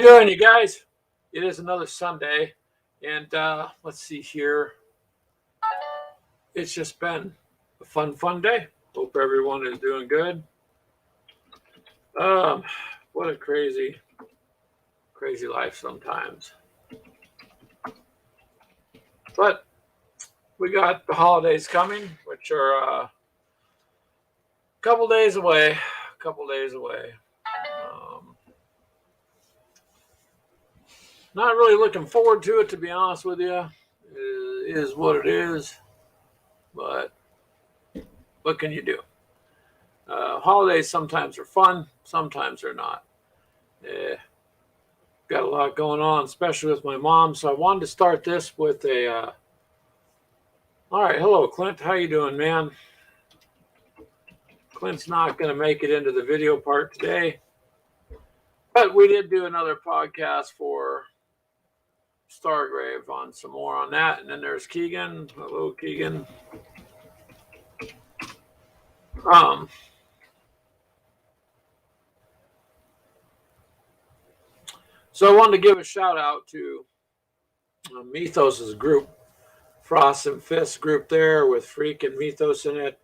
doing, you guys? It is another Sunday, and let's see here. It's just been a fun day. Hope everyone is doing good. Um, what a crazy life sometimes. But we got the holidays coming, which are a couple days away. Not really looking forward to it, to be honest with you. It is what it is, but what can you do? Holidays sometimes are fun, sometimes they're not. Got a lot going on, especially with my mom. So I wanted to start this with a. All right, hello, Clint. How you doing, man? Clint's not going to make it into the video part today, but we did do another podcast for Stargrave on some more on that. And then there's Keegan. Hello, Keegan. So I wanted to give a shout out to Mythos' group, Frost and Fist group there with Freak and Mythos in it.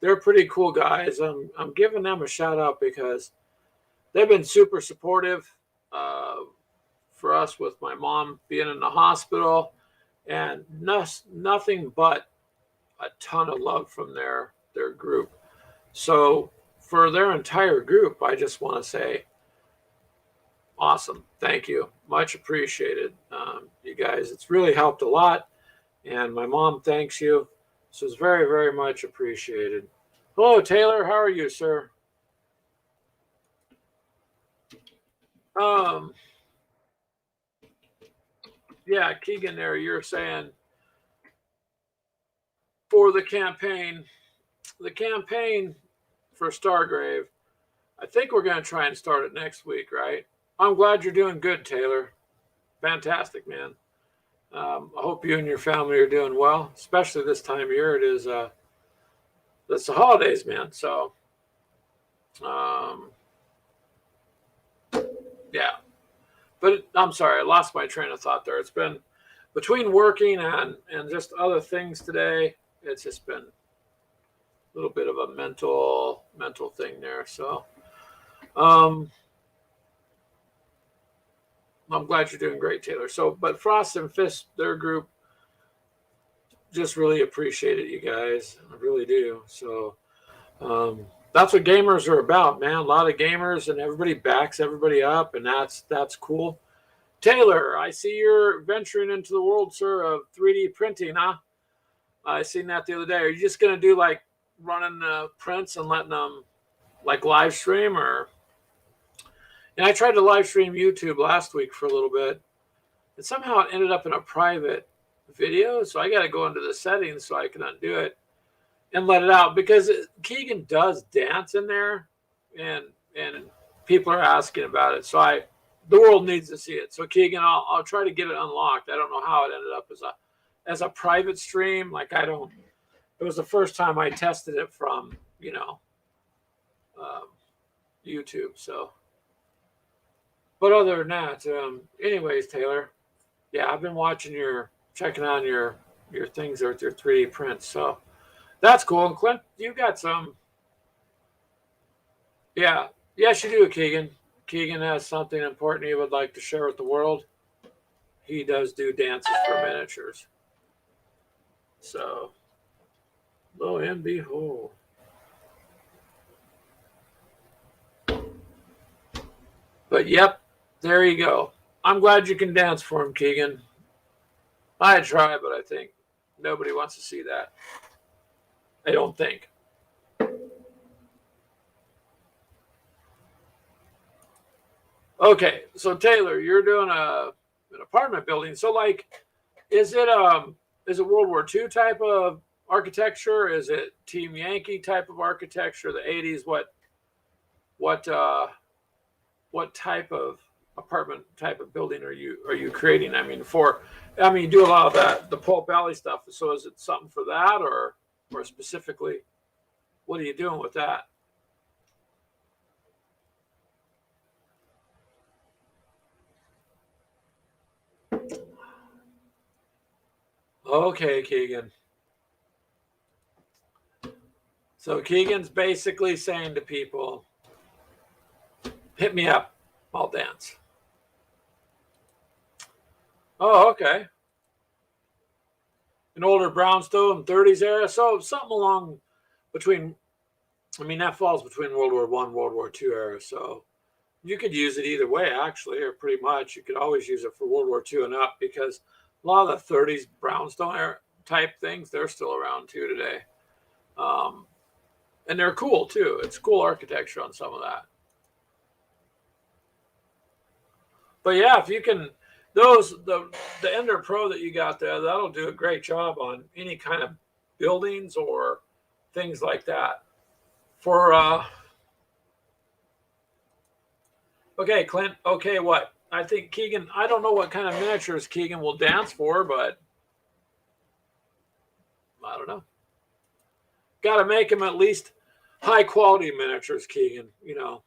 They're pretty cool guys. I'm giving them a shout out because they've been super supportive for us with my mom being in the hospital, and nothing but a ton of love from their group. So for their entire group, I just want to say, awesome. Thank you. Much appreciated. You guys, it's really helped a lot. And my mom thanks you. So it's very, very much appreciated. Hello, Taylor. How are you, sir? Yeah, Keegan there, you're saying for the campaign for Stargrave, I think we're going to try and start it next week, right? I'm glad you're doing good, Taylor. Fantastic, man. I hope you and your family are doing well, especially this time of year. It is, it's the holidays, man. So, yeah. But I'm sorry, I lost my train of thought there. It's been between working and just other things today. It's just been a little bit of a mental thing there. So, I'm glad you're doing great, Taylor. So, but Frost and Fist, their group, just really appreciate it, you guys. I really do. So, that's what gamers are about, man. A lot of gamers, and everybody backs everybody up, and that's cool. Taylor, I see you're venturing into the world, sir, of 3D printing, huh? I seen that the other day. Are you just going to do like running prints and letting them like live stream, or? And I tried to live stream YouTube last week for a little bit, and somehow it ended up in a private video. So I got to go into the settings so I can undo it and let it out, because Keegan does dance in there, and people are asking about it. So the world needs to see it. So Keegan, I'll try to get it unlocked. I don't know how it ended up as a private stream. Like it was the first time I tested it from YouTube. So. But other than that, anyways, Taylor, yeah, I've been checking on your things with your 3D prints. So that's cool. And Clint, you got some. Yeah. Yes, you do, Keegan. Keegan has something important he would like to share with the world. He does do dances for miniatures. So, lo and behold. But yep, there you go. I'm glad you can dance for him, Keegan. I try, but I think nobody wants to see that. I don't think. Okay, so Taylor, you're doing an apartment building. So, like, is it World War II type of architecture? Is it Team Yankee type of architecture? The 80s? What type of apartment type of building are you creating? I mean, you do a lot of the Pulp Alley stuff. So is it something for that, or specifically, what are you doing with that? Okay, Keegan. So Keegan's basically saying to people, hit me up, I'll dance. Oh, okay. An older brownstone, 30s era. So something along between, I mean, that falls between World War One, World War II era. So you could use it either way, actually, or pretty much. You could always use it for World War II and up because a lot of the 30s brownstone era type things, they're still around too today. And they're cool too. It's cool architecture on some of that. But yeah, if you can, the Ender Pro that you got there, that'll do a great job on any kind of buildings or things like that. For okay, Clint. Okay, what? I think Keegan. I don't know what kind of miniatures Keegan will dance for, but I don't know. Got to make him at least high quality miniatures, Keegan. You know,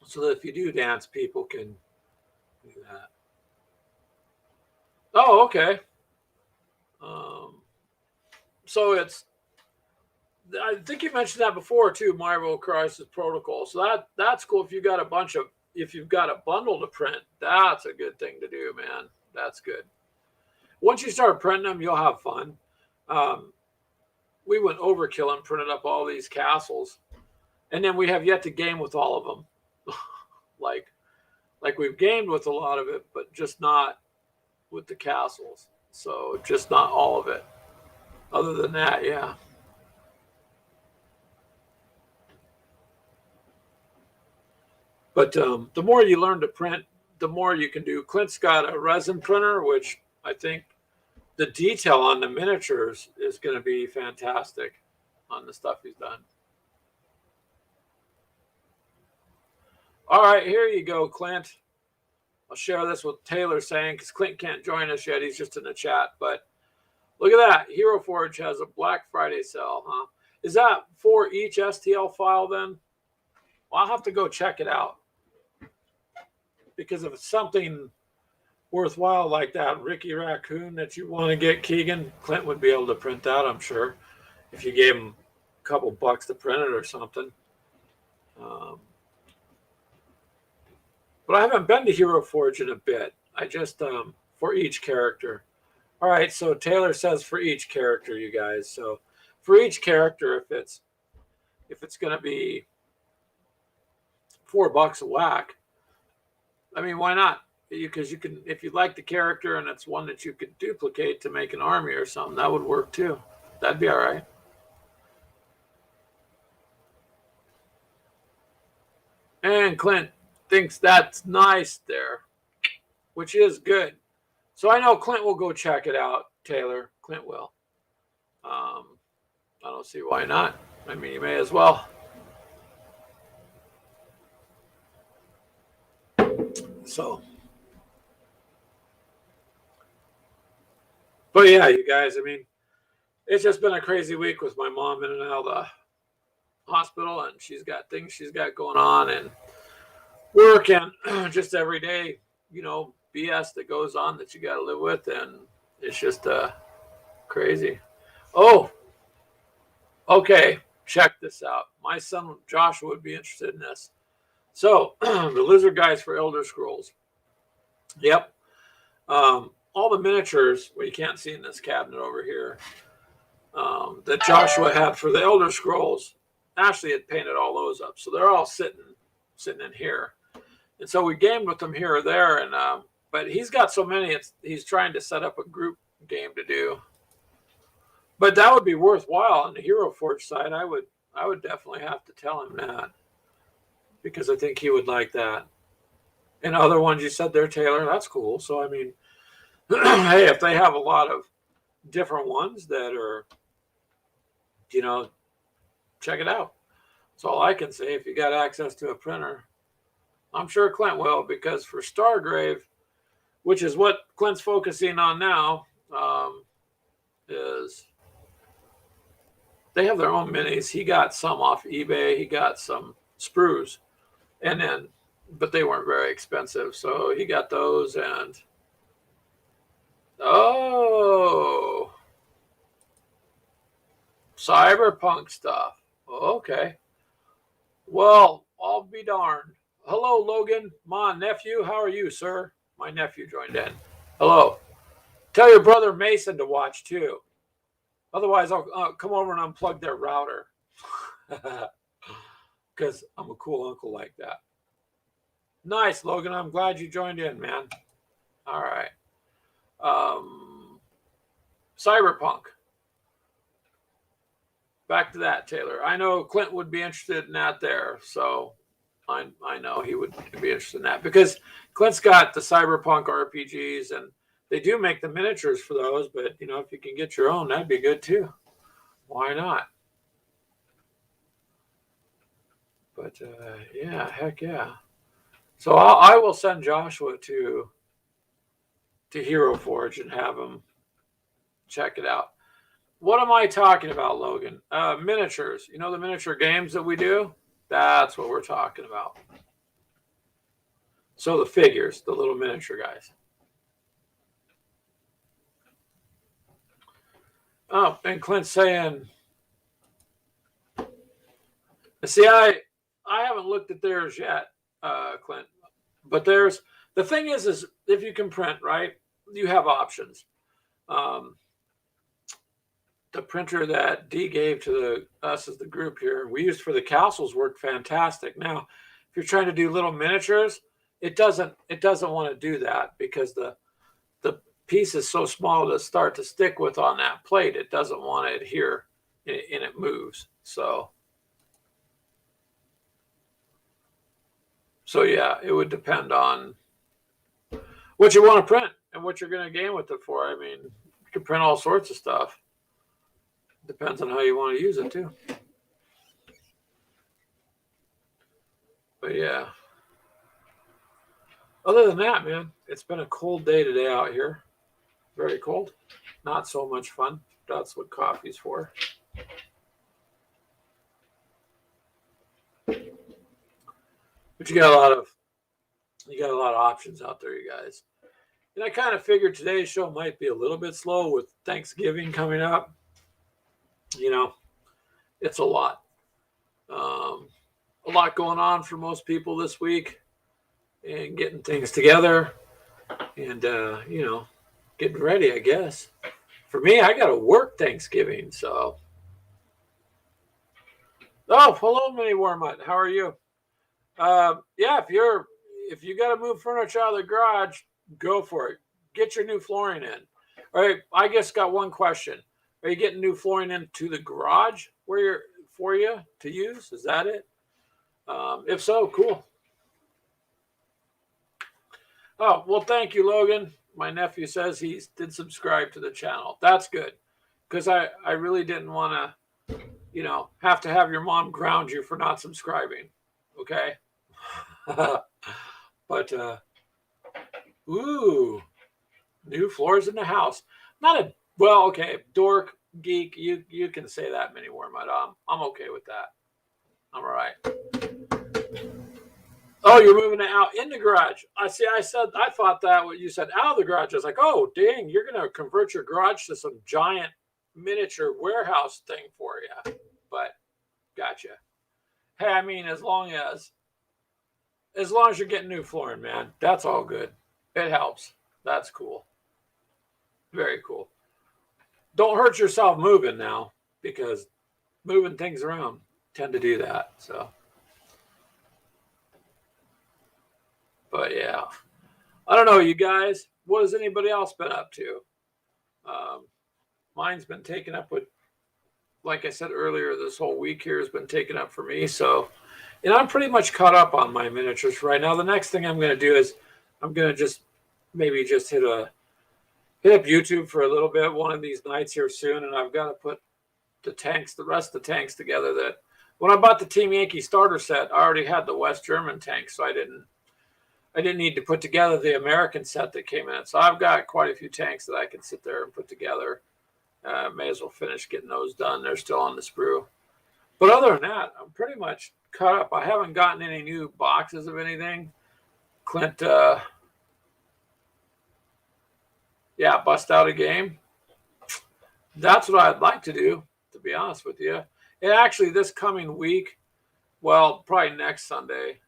so that if you do dance, people can do that. Oh, okay. Um, so it's. I think you mentioned that before too, Marvel Crisis Protocol. So that's cool. If you've got a bundle to print, that's a good thing to do, man. That's good. Once you start printing them, you'll have fun. Um, we went overkill and printed up all these castles, and then we have yet to game with all of them. like we've gamed with a lot of it, but just not with the castles. So just not all of it. Other than that, yeah. But the more you learn to print, the more you can do. Clint's got a resin printer, which I think the detail on the miniatures is going to be fantastic on the stuff he's done. All right, here you go, Clint. I'll share this with Taylor saying, because Clint can't join us yet. He's just in the chat. But look at that. Hero Forge has a Black Friday sale, huh? Is that for each STL file then? Well, I'll have to go check it out. Because if it's something worthwhile like that Ricky Raccoon that you want to get, Keegan, Clint would be able to print that, I'm sure, if you gave him a couple bucks to print it or something. But I haven't been to Hero Forge in a bit. I just for each character. All right, so Taylor says for each character, you guys. So for each character, if it's going to be $4 a whack, I mean, why not? Because you can, if you like the character and it's one that you could duplicate to make an army or something, that would work too. That'd be all right. And Clint thinks that's nice there, which is good. So I know Clint will go check it out, Taylor. Clint will. I don't see why not. I mean, you may as well. So, but yeah, you guys, I mean, it's just been a crazy week with my mom in and out of the hospital, and she's got things she's got going on, and work, and just every day, BS that goes on that you got to live with, and it's just crazy. Oh, okay. Check this out. My son Joshua would be interested in this. So the lizard guys for Elder Scrolls. Yep. All the miniatures, well, you can't see in this cabinet over here, that Joshua had for the Elder Scrolls. Ashley had painted all those up, so they're all sitting in here. And so we gamed with them here or there, and but he's got so many. He's trying to set up a group game to do. But that would be worthwhile on the Hero Forge side. I would definitely have to tell him that, because I think he would like that. And other ones you said there, Taylor, that's cool. So I mean, hey, if they have a lot of different ones that are, check it out. That's all I can say. If you got access to a printer, I'm sure Clint will, because for Stargrave, which is what Clint's focusing on now, is they have their own minis. He got some off eBay. He got some sprues, but they weren't very expensive. So he got those, and oh, Cyberpunk stuff. Okay. Well, I'll be darned. Hello, Logan. My nephew. How are you, sir? My nephew joined in. Hello. Tell your brother Mason to watch too. Otherwise, I'll come over and unplug their router. Because I'm a cool uncle like that. Nice, Logan. I'm glad you joined in, man. All right. Cyberpunk. Back to that, Taylor. I know Clint would be interested in that there. So I know he would be interested in that because Clint's got the Cyberpunk RPGs and they do make the miniatures for those. But, you know, if you can get your own, that'd be good too. Why not? But yeah, heck yeah. So I will send Joshua to Hero Forge and have him check it out. What am I talking about, Logan? Miniatures. You know the miniature games that we do? That's what we're talking about. So the figures, the little miniature guys. Oh, and Clint's saying, see, I haven't looked at theirs yet, Clint. But there's the thing is if you can print, right, you have options. The printer that D gave to us as the group here, we used for the castles worked fantastic. Now, if you're trying to do little miniatures, it doesn't want to do that because the piece is so small to start to stick with on that plate. It doesn't want to adhere and it moves. So yeah, it would depend on what you want to print and what you're going to game with it for. I mean, you can print all sorts of stuff. Depends on how you want to use it too. But yeah. Other than that, man, it's been a cold day today out here. Very cold. Not so much fun. That's what coffee's for. But you got a lot of options out there, you guys. And I kind of figured today's show might be a little bit slow with Thanksgiving coming up. You know, it's a lot. A lot going on for most people this week and getting things together and, you know, getting ready, I guess. For me, I got to work Thanksgiving, so. Oh, hello, Mini Warmut. How are you? Yeah, if you got to move furniture out of the garage, go for it. Get your new flooring in. All right, I guess got one question. Are you getting new flooring into the garage for you to use? Is that it? If so, cool. Oh, well, thank you, Logan. My nephew says he did subscribe to the channel. That's good. Because I really didn't want to, you know, have to have your mom ground you for not subscribing. Okay? But, ooh, new floors in the house. Well, okay, dork, geek, you can say that, Mini Wormut. I'm okay with that. I'm all right. Oh, you're moving it out in the garage. I thought that what you said out of the garage. I was like, oh, dang, you're going to convert your garage to some giant miniature warehouse thing for you. But gotcha. Hey, I mean, as long as you're getting new flooring, man, that's all good. It helps. That's cool. Very cool. Don't hurt yourself moving now because moving things around tend to do that. So. But yeah, I don't know, you guys. What has anybody else been up to? Mine's been taken up with, like I said earlier, this whole week here has been taken up for me. So, and I'm pretty much caught up on my miniatures right now. The next thing I'm going to do is I'm going to just hit up YouTube for a little bit one of these nights here soon, and I've got to put the rest of the tanks together. That when I bought the Team Yankee starter set, I already had the West German tank, so I didn't need to put together the American set that came in. So I've got quite a few tanks that I can sit there and put together. May as well finish getting those done. They're still on the sprue. But other than that, I'm pretty much caught up. I haven't gotten any new boxes of anything. Clint, bust out a game. That's what I'd like to do. be honest with you. And actually, this coming week, well, probably next Sunday,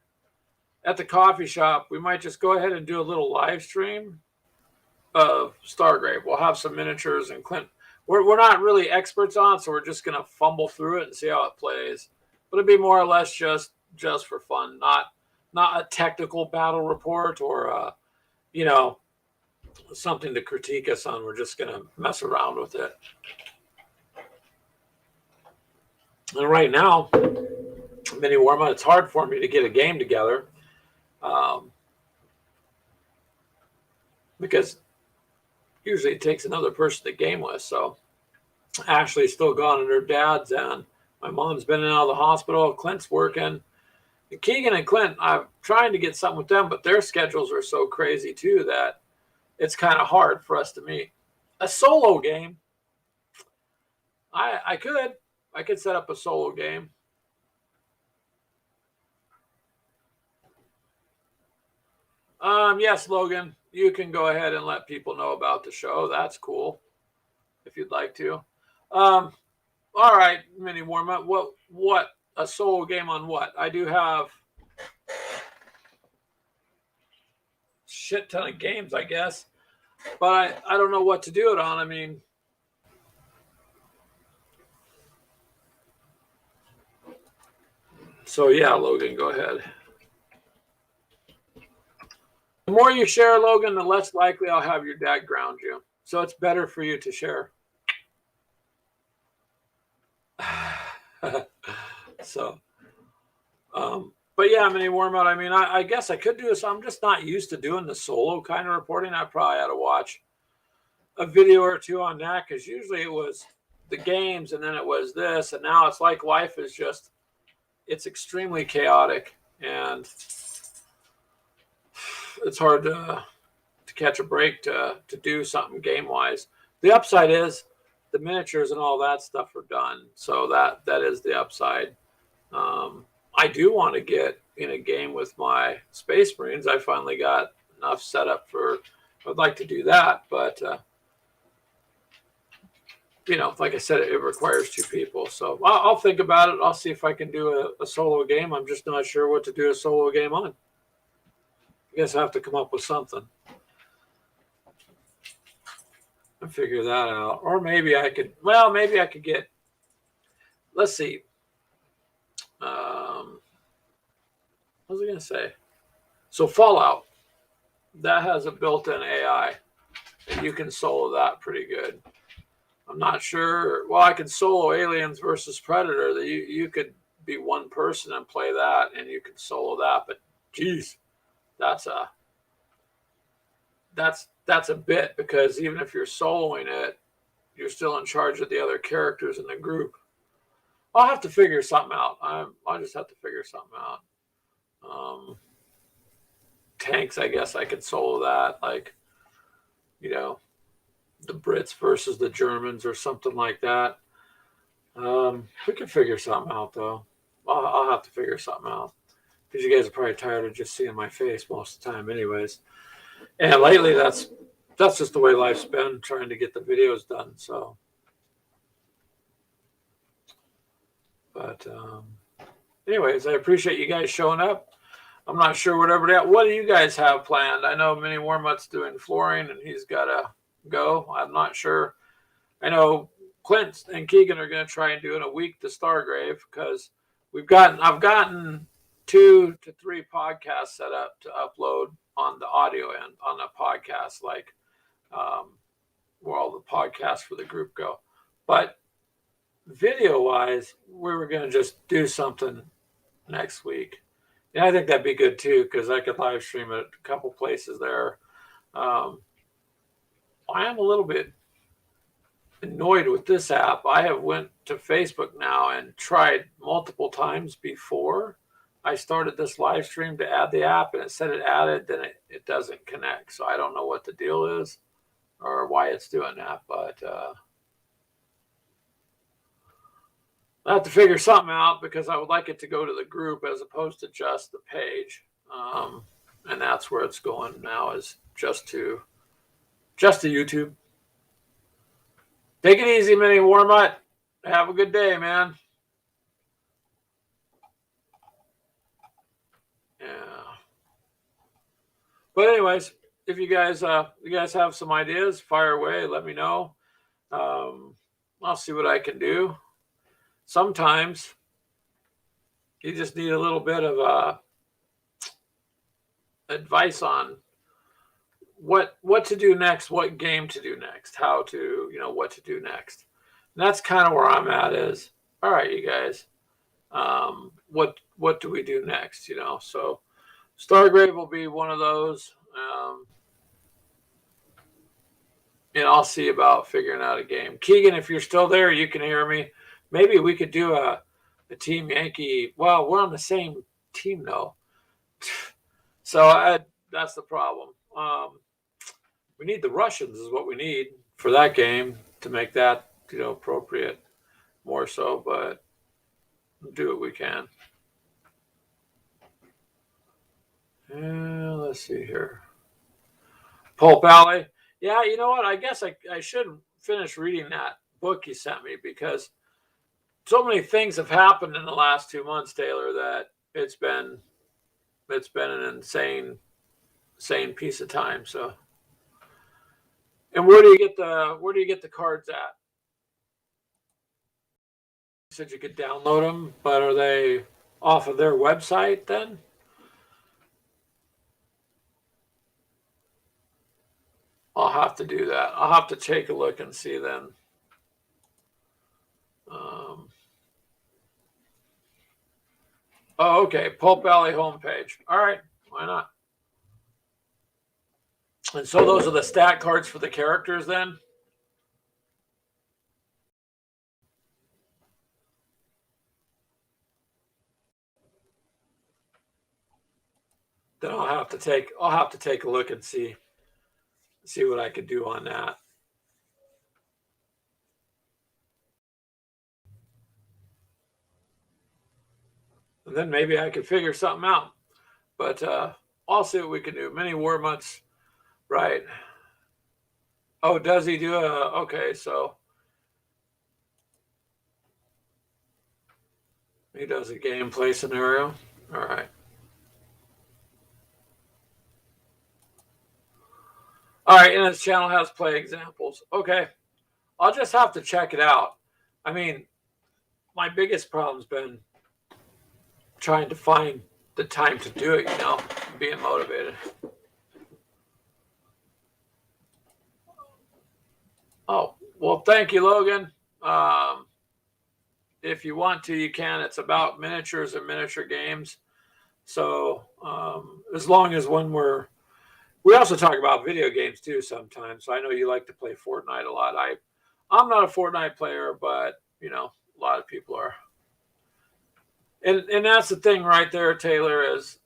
at the coffee shop, we might just go ahead and do a little live stream of Stargrave. We'll have some miniatures and Clint. We're not really experts on it, so we're just going to fumble through it and see how it plays. But it'd be more or less just for fun, not a technical battle report or something to critique us on. We're just going to mess around with it. And right now, Mini Warma, it's hard for me to get a game together because usually it takes another person to game with. So Ashley's still gone at her dad's, and my mom's been in and out of the hospital. Clint's working. And Keegan and Clint, I'm trying to get something with them, but their schedules are so crazy too that it's kind of hard for us to meet. A solo game, I could set up a solo game. Yes, Logan, you can go ahead and let people know about the show. That's cool, if you'd like to. All right, Mini Warm Up. What a solo game on what? I do have shit ton of games, I guess, but I don't know what to do it on. I mean, so yeah, Logan, go ahead. The more you share, Logan, the less likely I'll have your dad ground you. So it's better for you to share. So, but yeah, Mini Warm Out. I mean, I guess I could do this. I'm just not used to doing the solo kind of reporting. I probably had to watch a video or two on that because usually it was the games and then it was this. And now it's like life is just, it's extremely chaotic and it's hard to catch a break to do something game wise. The upside is the miniatures and all that stuff are done, so that is the upside. I do want to get in a game with my Space Marines. I finally got enough set up for. I'd like to do that, but like I said, it requires two people. So I'll think about it. I'll see if I can do a solo game. I'm just not sure what to do a solo game on. I guess I have to come up with something and figure that out. Or maybe I could, get, let's see. What was I going to say? So Fallout, that has a built-in AI, and you can solo that pretty good. I'm not sure. Well, I can solo Aliens versus Predator. That you could be one person and play that, and you can solo that. But geez, that's a bit, because even if you're soloing it, you're still in charge of the other characters in the group. I'll have to figure something out. I'll just have to figure something out. Tanks, I guess I could solo that, like, the Brits versus the Germans or something like that. We can figure something out, though. I'll have to figure something out, because you guys are probably tired of just seeing my face most of the time anyways. And lately, that's just the way life's been, trying to get the videos done. So, but anyways, I appreciate you guys showing up. I'm not sure what do you guys have planned? I know Mini Warmut's doing flooring and he's got to go. I'm not sure. I know Clint and Keegan are going to try and do in a week the Stargrave, because I've gotten 2 to 3 podcasts set up to upload on the audio end on the podcast, like where all the podcasts for the group go. But video wise, we were going to just do something next week. And I think that'd be good too, because I could live stream it a couple places there. I am a little bit annoyed with this app. I have went to Facebook now and tried multiple times before I started this live stream to add the app, and it said it added, then it doesn't connect. So I don't know what the deal is or why it's doing that, but I have to figure something out, because I would like it to go to the group as opposed to just the page. And that's where it's going now, is just to YouTube. Take it easy, Mini Warmut. Have a good day, man. Yeah. But anyways, if you guys have some ideas, fire away. Let me know. Um, I'll see what I can do. Sometimes you just need a little bit of advice on what to do next, what game to do next, how to what to do next. And that's kind of where I'm at. Is all right, you guys. What do we do next? So Stargrave will be one of those. And I'll see about figuring out a game. Keegan, if you're still there, you can hear me. Maybe we could do a Team Yankee. Well, we're on the same team though, so that's the problem. We need the Russians, is what we need for that game to make that appropriate more so. But we'll do what we can. Let's see here. Pulp Alley. Yeah, you know what? I guess I should finish reading that book you sent me, because so many things have happened in the last 2 months, Taylor, that it's been an insane piece of time. So, and where do you get the cards at? You said you could download them, but are they off of their website then? I'll have to do that. I'll have to take a look and see then. Oh, okay. Pulp Valley homepage. All right. Why not? And so those are the stat cards for the characters then? Then I'll have to take a look and see what I could do on that. And then maybe I could figure something out. But I'll see what we can do. Many war months, right? Oh, does he do okay, so he does a gameplay scenario. All right. All right, and his channel has play examples. Okay. I'll just have to check it out. I mean, my biggest problem's been trying to find the time to do it, being motivated. Oh, well, thank you, Logan. If you want to, you can. It's about miniatures and miniature games. So as long as we also talk about video games too sometimes. So I know you like to play Fortnite a lot. I'm not a Fortnite player, but a lot of people are. And that's the thing right there, Taylor, is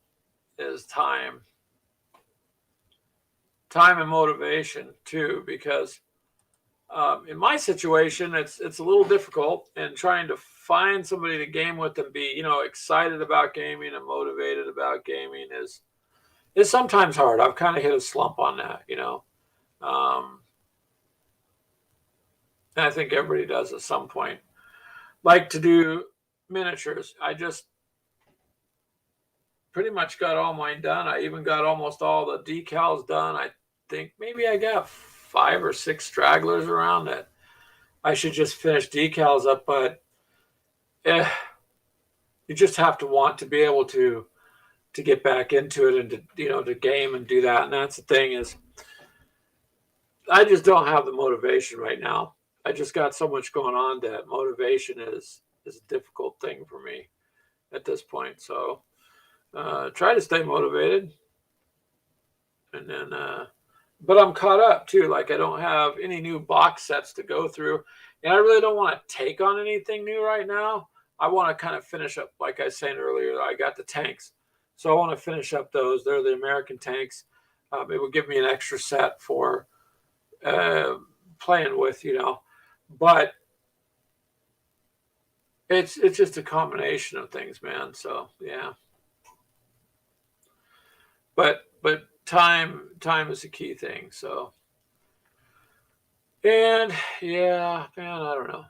time and motivation too, because in my situation, it's a little difficult, and trying to find somebody to game with and be excited about gaming and motivated about gaming is sometimes hard. I've kind of hit a slump on that, and I think everybody does at some point. Like to do miniatures. I just pretty much got all mine done. I even got almost all the decals done. I think maybe I got 5 or 6 stragglers around that I should just finish decals up, but you just have to want to be able to get back into it and to game and do that. And that's the thing, is I just don't have the motivation right now. I just got so much going on that motivation is a difficult thing for me at this point. So try to stay motivated, and then but I'm caught up too. Like, I don't have any new box sets to go through, and I really don't want to take on anything new right now. I want to kind of finish up, like I was saying earlier, I got the tanks. So I want to finish up those. They're the American tanks. It will give me an extra set for playing with, But it's just a combination of things, man. So yeah. But time is a key thing. So, and yeah, man, I don't know.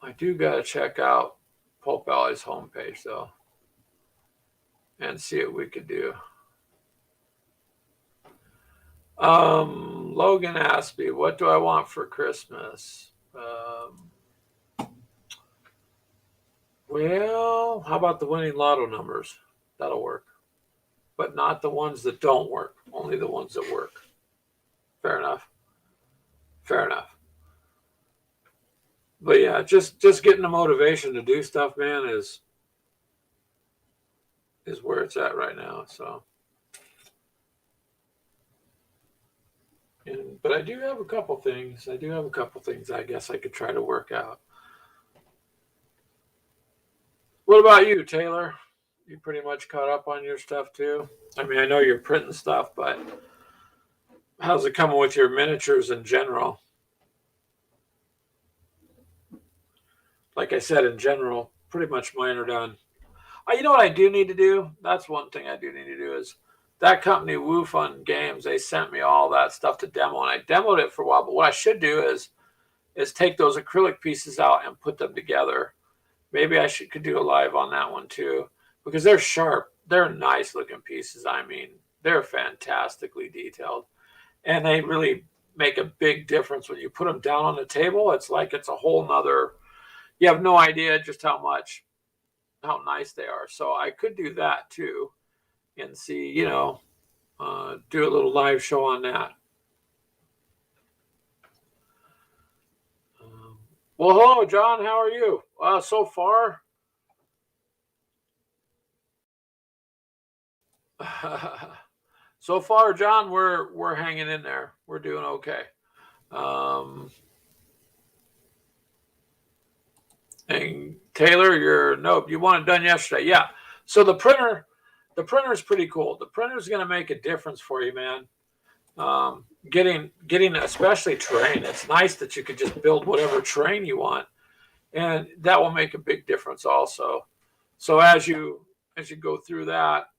I do got to check out Pulp Valley's homepage, though, and see what we could do. Logan asked me, what do I want for Christmas? Well, how about the winning lotto numbers? That'll work. But not the ones that don't work, only the ones that work. Fair enough. Fair enough. But yeah, just getting the motivation to do stuff, man, is where it's at right now. So, but I do have a couple things. I guess I could try to work out. What about you, Taylor? You pretty much caught up on your stuff too? I mean, I know you're printing stuff, but how's it coming with your miniatures in general? Like I said, in general, pretty much mine are done. You know what I do need to do? That's one thing I do need to do is that company, Woo Fun Games, they sent me all that stuff to demo, and I demoed it for a while. But what I should do is take those acrylic pieces out and put them together. Maybe I could do a live on that one too, because they're sharp. They're nice looking pieces. I mean, they're fantastically detailed, and they really make a big difference when you put them down on the table. It's like it's a whole nother. You have no idea just how nice they are. So I could do that too, and see, do a little live show on that. Well, hello, John. How are you? So far, John, we're hanging in there. We're doing okay. And Taylor, you want it done yesterday? Yeah. So the printer is pretty cool. The printer is going to make a difference for you, man. Getting especially terrain. It's nice that you could just build whatever terrain you want, and that will make a big difference also. So as you go through that,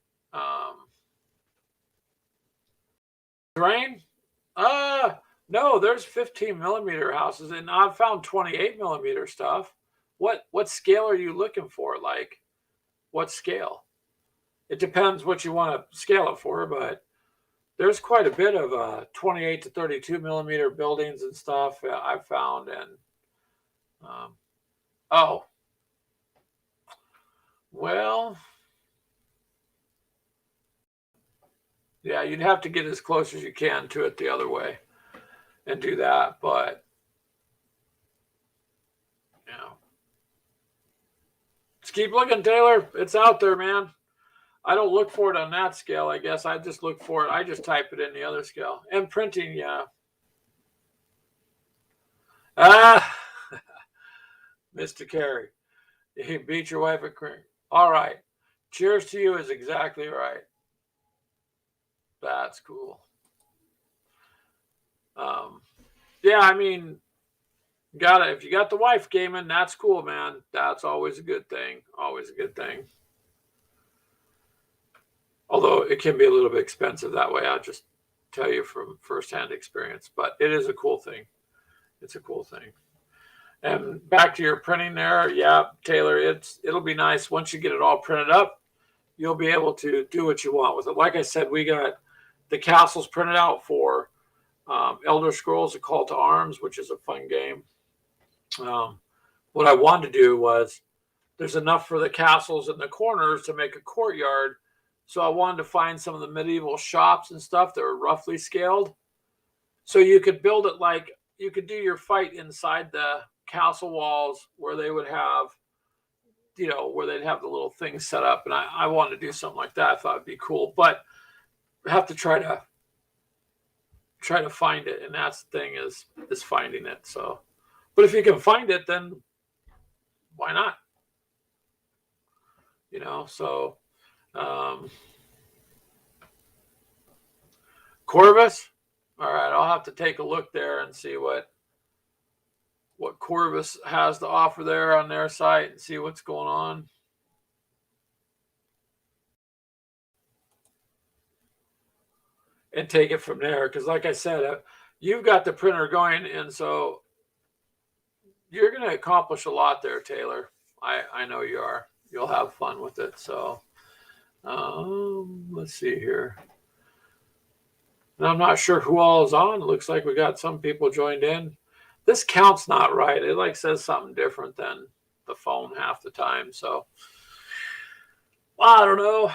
terrain, no, there's 15 millimeter houses, and I've found 28 millimeter stuff. What scale are you looking for? Like, what scale? It depends what you want to scale it for, but there's quite a bit of 28 to 32 millimeter buildings and stuff I've found. And well, yeah, you'd have to get as close as you can to it the other way and do that. But just keep looking, Taylor. It's out there, man. I don't look for it on that scale, I guess. I just look for it. I just type it in the other scale. And printing, yeah. Mr. Carey, you beat your wife at cream. All right. Cheers to you is exactly right. That's cool. Yeah, I mean, if you got the wife gaming, that's cool, man. That's always a good thing. Always a good thing. Although it can be a little bit expensive that way. I'll just tell you from firsthand experience. But it is a cool thing. It's a cool thing. And back to your printing there, yeah, Taylor, it'll be nice once you get it all printed up. You'll be able to do what you want with it. Like I said, we got the castles printed out for Elder Scrolls: A Call to Arms, which is a fun game. What I wanted to do was there's enough for the castles in the corners to make a courtyard. So I wanted to find some of the medieval shops and stuff that were roughly scaled. So you could build it like you could do your fight inside the castle walls where they would have, where they'd have the little things set up. And I wanted to do something like that. I thought it'd be cool, but I have to try to find it. And that's the thing is finding it. So, but if you can find it, then why not? So, Corvus. All right. I'll have to take a look there and see what Corvus has to offer there on their site and see what's going on. And take it from there. Because like I said, you've got the printer going. And so, you're going to accomplish a lot there, Taylor. I know you are. You'll have fun with it. So let's see here. And I'm not sure who all is on. It looks like we got some people joined in. This count's not right. It like says something different than the phone half the time. So I don't know.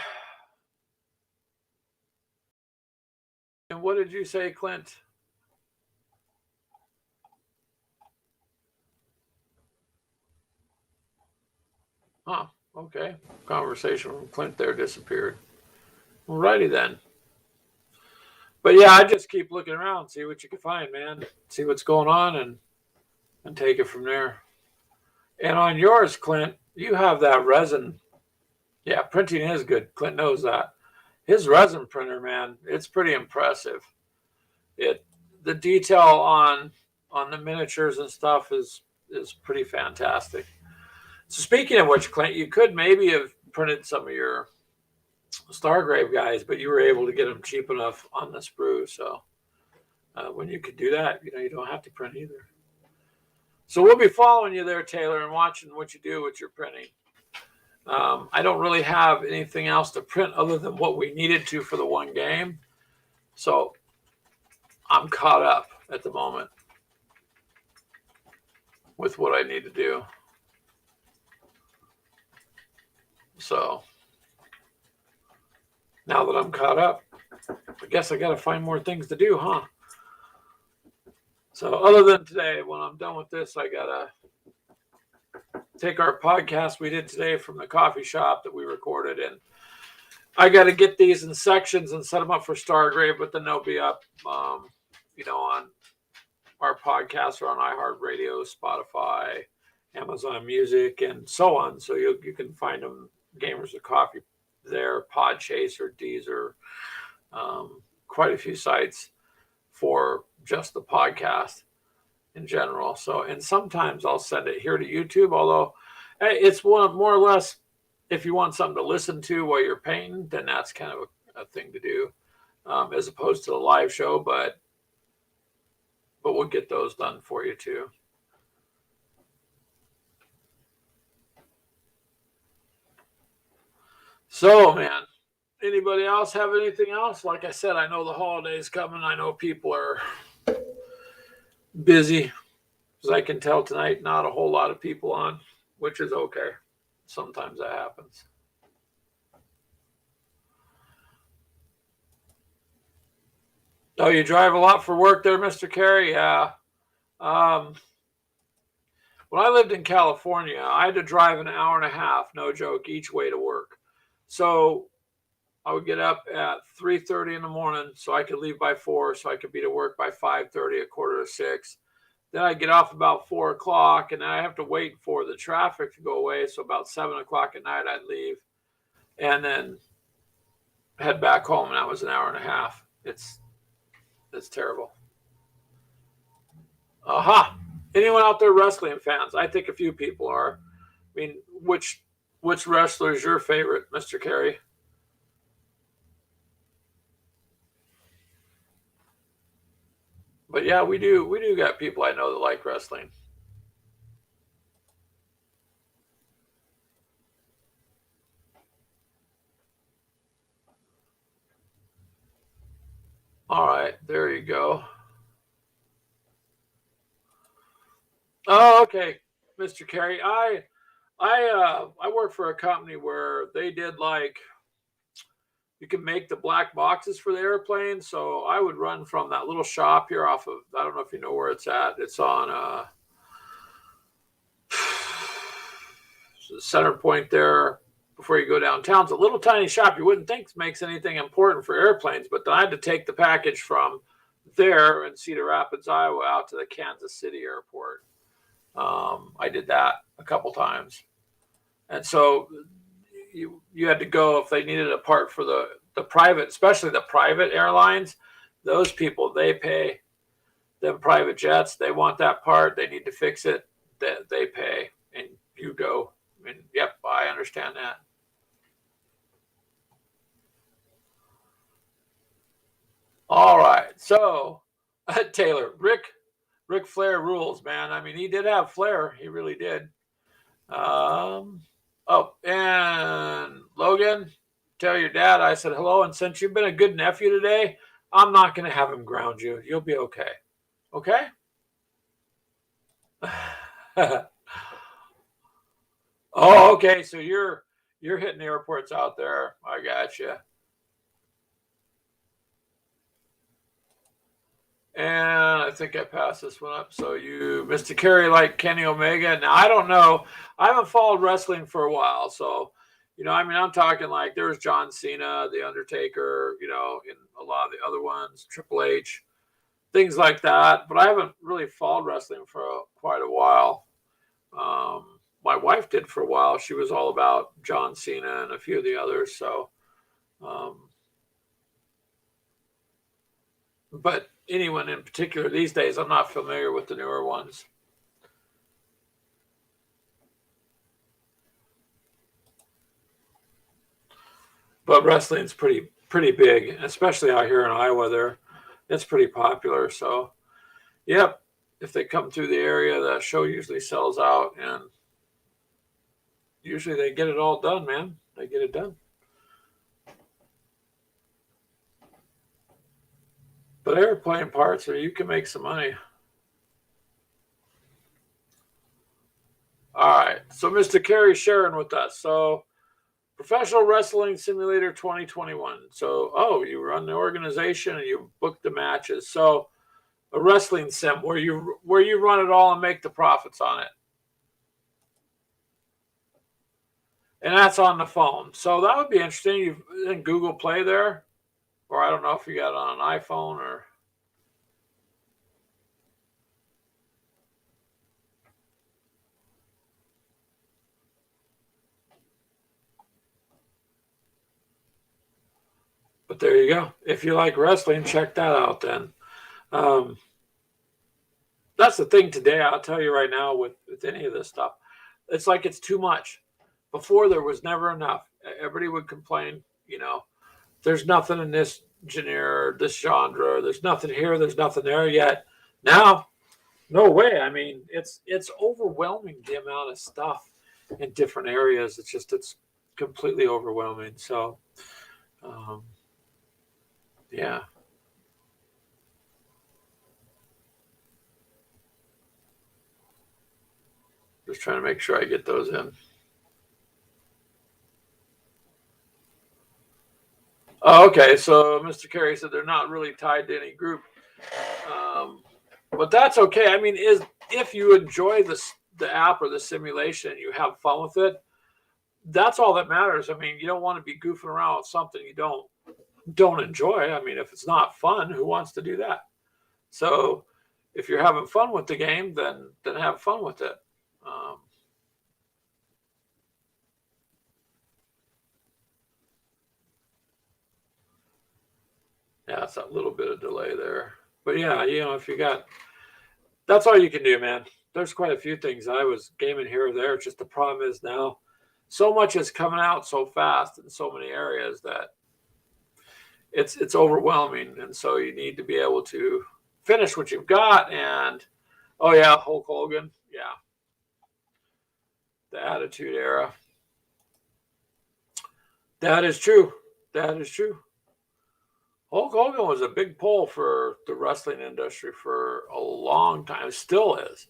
And what did you say, Clint? Huh. Okay. Conversation from Clint there disappeared. Alrighty then. But yeah, I just keep looking around, see what you can find, man. See what's going on and take it from there. And on yours, Clint, you have that resin. Yeah, printing is good. Clint knows that. His resin printer, man, it's pretty impressive. The detail on the miniatures and stuff is pretty fantastic. So speaking of which, Clint, you could maybe have printed some of your Stargrave guys, but you were able to get them cheap enough on the sprue. So when you could do that, you don't have to print either. So we'll be following you there, Taylor, and watching what you do with your printing. I don't really have anything else to print other than what we needed to for the one game. So I'm caught up at the moment with what I need to do. So now that I'm caught up, I guess I got to find more things to do, huh? So other than today, when I'm done with this, I got to take our podcast we did today from the coffee shop that we recorded, and I got to get these in sections and set them up for Stargrave, but then they'll be up, on our podcast or on iHeartRadio, Spotify, Amazon Music, and so on. So you can find them, Gamers of Coffee, there, Podchaser, Deezer, quite a few sites for just the podcast in general. So, and sometimes I'll send it here to YouTube, although it's more or less, if you want something to listen to while you're painting, then that's kind of a thing to do, as opposed to the live show, but we'll get those done for you too. So, man, anybody else have anything else? Like I said, I know the holidays coming. I know people are busy. As I can tell tonight, not a whole lot of people on, which is okay. Sometimes that happens. Oh, you drive a lot for work there, Mr. Carey? Yeah. When I lived in California, I had to drive an hour and a half, no joke, each way to work. So I would get up at 3:30 in the morning so I could leave by 4, so I could be to work by 5:30, 5:45. Then I get off about 4 o'clock, and then I have to wait for the traffic to go away. So about 7 o'clock at night, I'd leave and then head back home, and that was an hour and a half. It's terrible. Aha! Anyone out there wrestling fans? I think a few people are. I mean, which wrestler is your favorite, Mr. Carey? But yeah, we do got people I know that like wrestling. All right, there you go. Oh, okay, Mr. Carey. I work for a company where they did, like, you can make the black boxes for the airplane. So I would run from that little shop here off of, I don't know if you know where it's at. It's on Center Point there before you go downtown. It's a little tiny shop. You wouldn't think makes anything important for airplanes, but then I had to take the package from there in Cedar Rapids, Iowa, out to the Kansas City airport. I did that a couple times. And so you had to go if they needed a part for the private, especially the private airlines. Those people, they pay. Them private jets, they want that part. They need to fix it. They pay, and you go. I mean, yep, I understand that. All right. So, Taylor, Rick Ric Flair rules, man. I mean, he did have flair. He really did. Oh, and Logan, tell your dad I said hello. And since you've been a good nephew today, I'm not going to have him ground you. You'll be okay. Okay? Oh, okay. So you're hitting airports out there. I got you. And I think I passed this one up. So you, Mr. Kerry, like Kenny Omega. Now I don't know. I haven't followed wrestling for a while, so I mean, I'm talking like there's John Cena, The Undertaker, in a lot of the other ones, Triple H, things like that. But I haven't really followed wrestling for quite a while. My wife did for a while. She was all about John Cena and a few of the others. So, but anyone in particular these days, I'm not familiar with the newer ones. But wrestling's pretty big, especially out here in Iowa. It's pretty popular. So, yep, if they come through the area, the show usually sells out, and usually they get it all done, man. They get it done. But airplane parts, or you can make some money. All right, so Mr. Kerry's sharing with us. So, Professional Wrestling Simulator 2021. So, you run the organization and you book the matches. So, a wrestling sim where you run it all and make the profits on it. And that's on the phone. So that would be interesting. You've in Google Play there, or I don't know if you got it on an iPhone or. But there you go. If you like wrestling, check that out then. That's the thing today. I'll tell you right now with any of this stuff, it's like it's too much. Before there was never enough. Everybody would complain, there's nothing in this genre. There's nothing here. There's nothing there yet. Now, no way. I mean, it's overwhelming the amount of stuff in different areas. It's completely overwhelming. So, yeah. Just trying to make sure I get those in. Oh, okay. So Mr. Kerry said they're not really tied to any group. But that's okay. I mean, if you enjoy the app or the simulation and you have fun with it, that's all that matters. I mean, you don't want to be goofing around with something you don't enjoy. I mean, if it's not fun, who wants to do that? So if you're having fun with the game, then have fun with it. Yeah, it's a little bit of delay there. But yeah, if you got, that's all you can do, man. There's quite a few things. I was gaming here or there. Just the problem is now so much is coming out so fast in so many areas that it's overwhelming. And so you need to be able to finish what you've got. And oh yeah, Hulk Hogan. Yeah. The Attitude Era. That is true. That is true. Hulk Hogan was a big pull for the wrestling industry for a long time. Still is.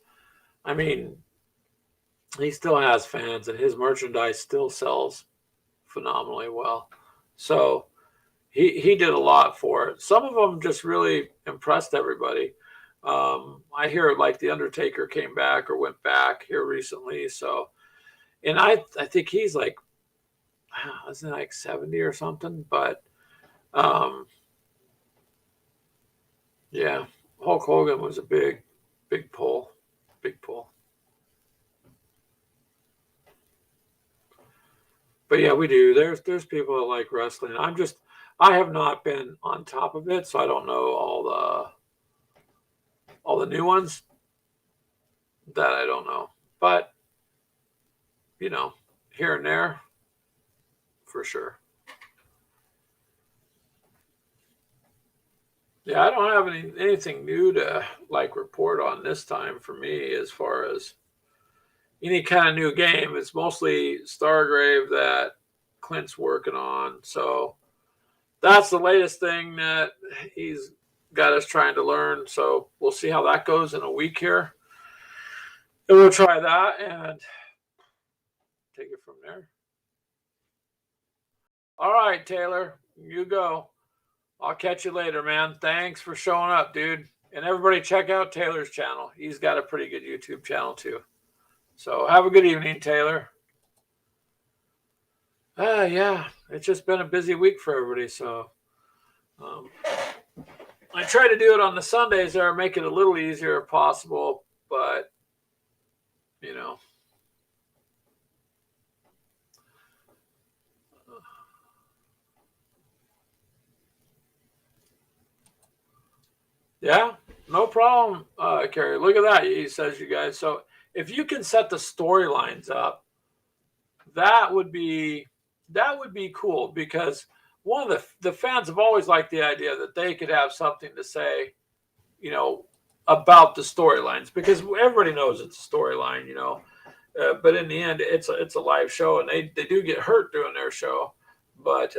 I mean, he still has fans, and his merchandise still sells phenomenally well. So he did a lot for it. Some of them just really impressed everybody. I hear like the Undertaker came back or went back here recently. So, and I think he's like, isn't it like 70 or something? But yeah, Hulk Hogan was a big pull, big pull. But yeah, we do. There's people that like wrestling. I have not been on top of it, so I don't know all the new ones. That I don't know, but here and there, for sure. Yeah, I don't have anything new to like report on this time for me as far as any kind of new game. It's mostly Stargrave that Clint's working on. So that's the latest thing that he's got us trying to learn. So we'll see how that goes in a week here. And we'll try that and take it from there. All right, Taylor, you go. I'll catch you later, man. Thanks for showing up, dude. And everybody check out Taylor's channel. He's got a pretty good YouTube channel too. So have a good evening, Taylor. Yeah, it's just been a busy week for everybody. So I try to do it on the Sundays there, make it a little easier if possible. But, you know. Yeah, no problem, Carrie. Look at that. He says, you guys. So if you can set the storylines up, that would be cool, because one of the fans have always liked the idea that they could have something to say, you know, about the storylines, because everybody knows it's a storyline, you know. But in the end, it's a live show, and they do get hurt doing their show. But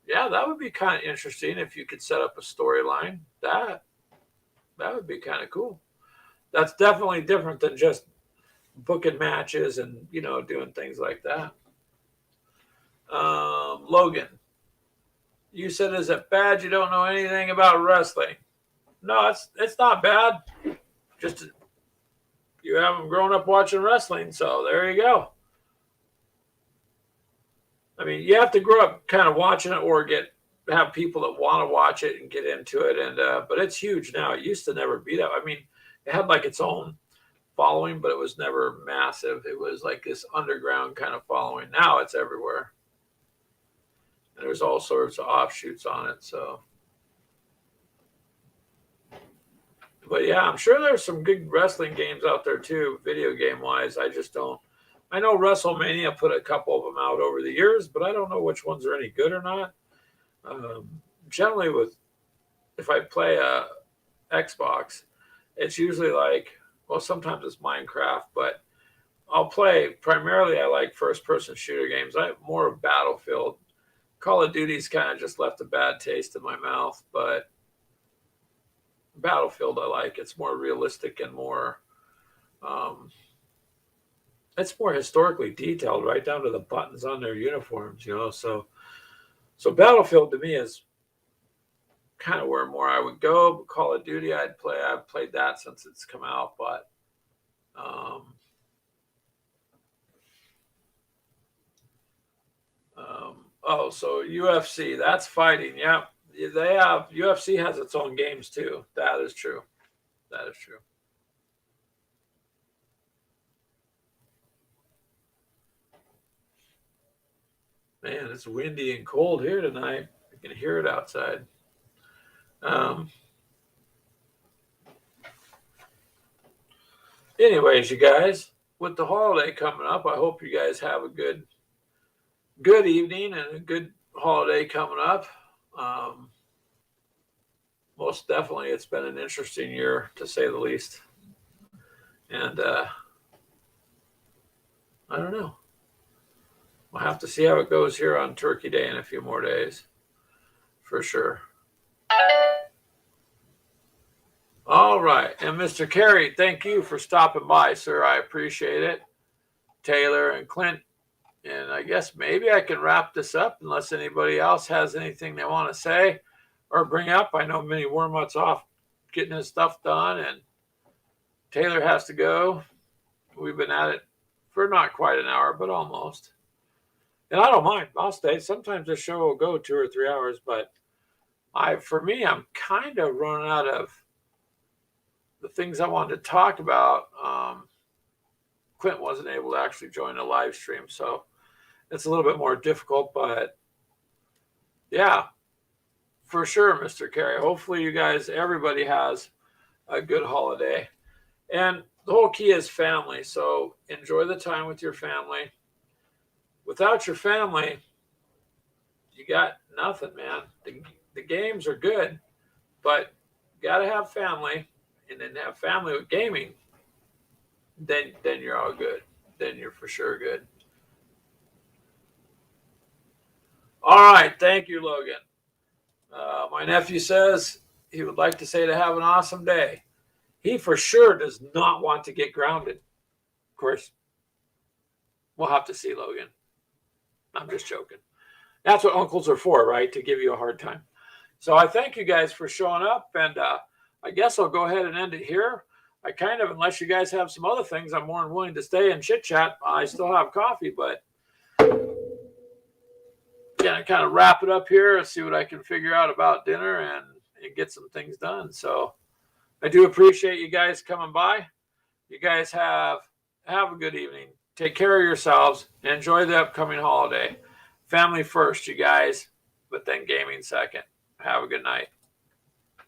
yeah, that would be kind of interesting if you could set up a storyline. That would be kind of cool. That's definitely different than just booking matches and, you know, doing things like that. Logan, you said, is it bad you don't know anything about wrestling? No, it's not bad. Just you haven't grown up watching wrestling, so there you go. I mean, you have to grow up kind of watching it, or have people that want to watch it and get into it. And but it's huge now. It used to never be that. I mean, it had like its own following, but it was never massive. It was like this underground kind of following. Now it's everywhere, and there's all sorts of offshoots on it. So, but yeah, I'm sure there's some good wrestling games out there too, video game wise. I just don't. I know WrestleMania put a couple of them out over the years, but I don't know which ones are any good or not. Generally, if I play a Xbox, it's usually like, well, sometimes it's Minecraft, but I'll play primarily. I like first-person shooter games. I'm more of Battlefield. Call of Duty's kind of just left a bad taste in my mouth, but Battlefield I like. It's more realistic and more. It's more historically detailed, right down to the buttons on their uniforms, you know. So Battlefield to me is kind of where more I would go. But Call of Duty, I've played that since it's come out, but so UFC, that's fighting. Yeah, they have UFC has its own games too. That is true. That is true. Man, it's windy and cold here tonight. You can hear it outside. Anyways, you guys, with the holiday coming up, I hope you guys have a good evening and a good holiday coming up. Most definitely, it's been an interesting year, to say the least. And I don't know. We'll have to see how it goes here on Turkey Day in a few more days, for sure. All right. And Mr. Carey, thank you for stopping by, sir. I appreciate it. Taylor and Clint. And I guess maybe I can wrap this up unless anybody else has anything they want to say or bring up. I know Minnie Wormut's off getting his stuff done, and Taylor has to go. We've been at it for not quite an hour, but almost. And I don't mind. I'll stay. Sometimes the show will go 2 or 3 hours, but for me, I'm kind of running out of the things I wanted to talk about. Clint wasn't able to actually join the live stream, so it's a little bit more difficult. But yeah, for sure, Mr. Carey. Hopefully, you guys, everybody has a good holiday. And the whole key is family. So enjoy the time with your family. Without your family, you got nothing, man. The games are good, but got to have family, and then have family with gaming. Then you're all good. Then you're for sure good. All right, thank you, Logan. My nephew says he would like to say to have an awesome day. He for sure does not want to get grounded. Of course, we'll have to see, Logan. I'm just joking. That's what uncles are for, right? To give you a hard time. So I thank you guys for showing up, and I guess I'll go ahead and end it here. I kind of, unless you guys have some other things, I'm more than willing to stay and chit chat. I still have coffee, but yeah, kind of wrap it up here and see what I can figure out about dinner and get some things done. So I do appreciate you guys coming by. You guys have a good evening. Take care of yourselves. Enjoy the upcoming holiday. Family first, you guys, but then gaming second. Have a good night.